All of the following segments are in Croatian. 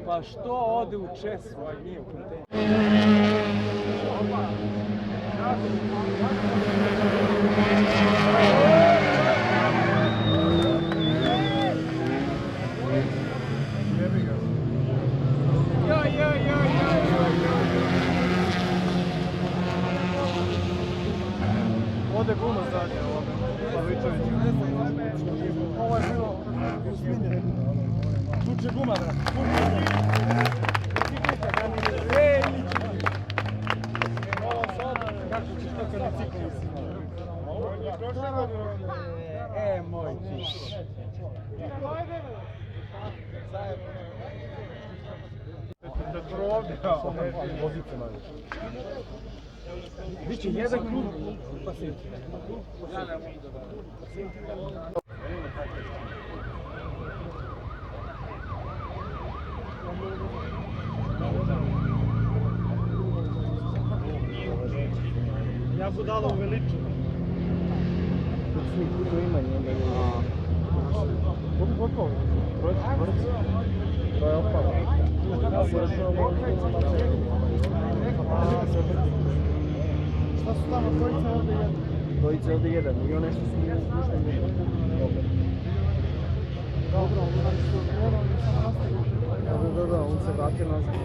Pa što ode u Česu, a nije u kontejneru? Ode guma zadnje ovoga, Pavičević. Ovo je bilo usminjeno. Tuče guma, brat. Kako ćeš to kad bicikl Moj čiš. da probao. Vozice najviše. Biće jedan krug, pa se ja budala uveliču. To ima njega. Gotovo. To je opalo. Šta su tamo dvojice ovdje jedan? Dvojice ovdje jedan i one što su mi slušali dobar. Dobro, on što odgovara, on je samo nastavio. Da, on se vratio nazad.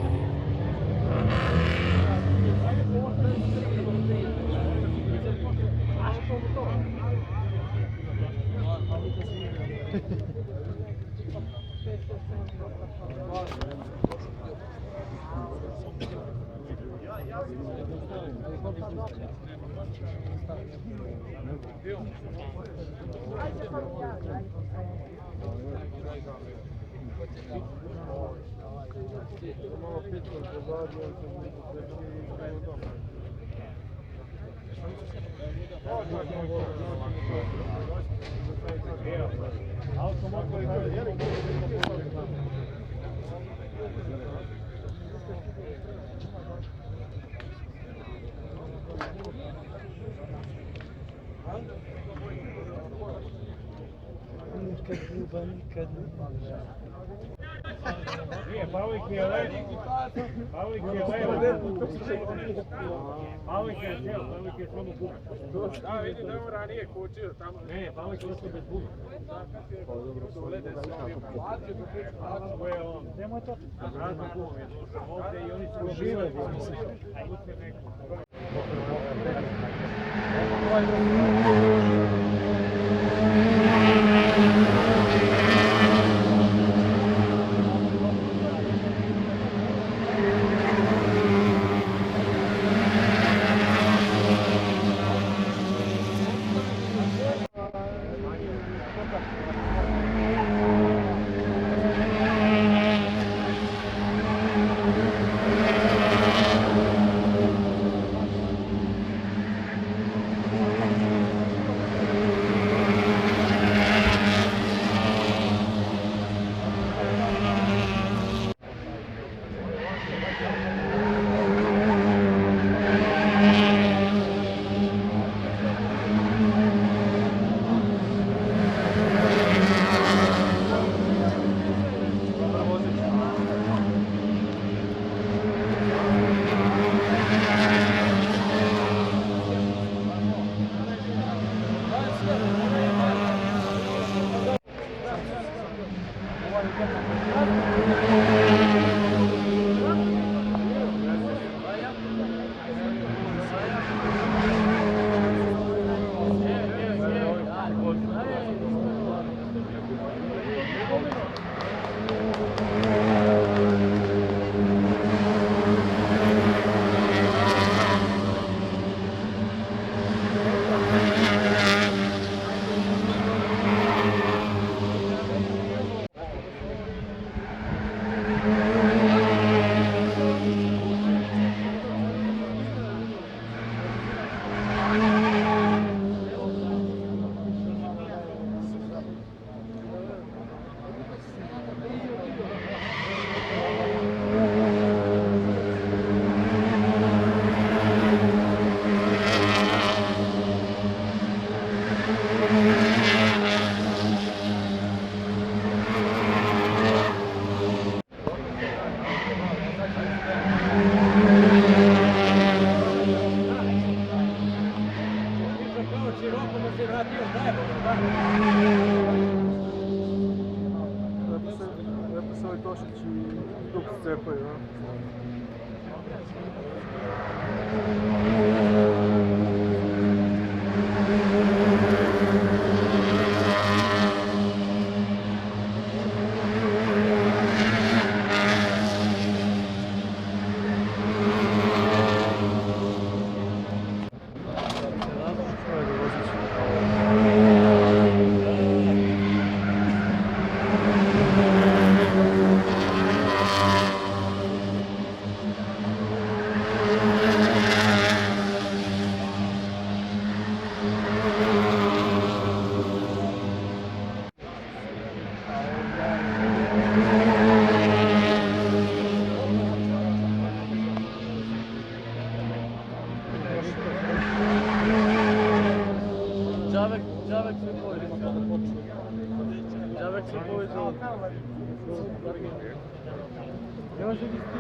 Pavlik je levo. Pavlik je levo. Pavlik je cijel, Pavlik je samo buka. Da, vidi da je on ranije kočio tamo. Ne, Pavlik je ostao bez buka. Ovo je on. Nemoj to. Razno gumom je došao ovdje i oni su uživali. A i se neko. se ovaj Tošić i dok se cepaju, no? Đavek se povedi. Đavek se povedi. Ne može biti.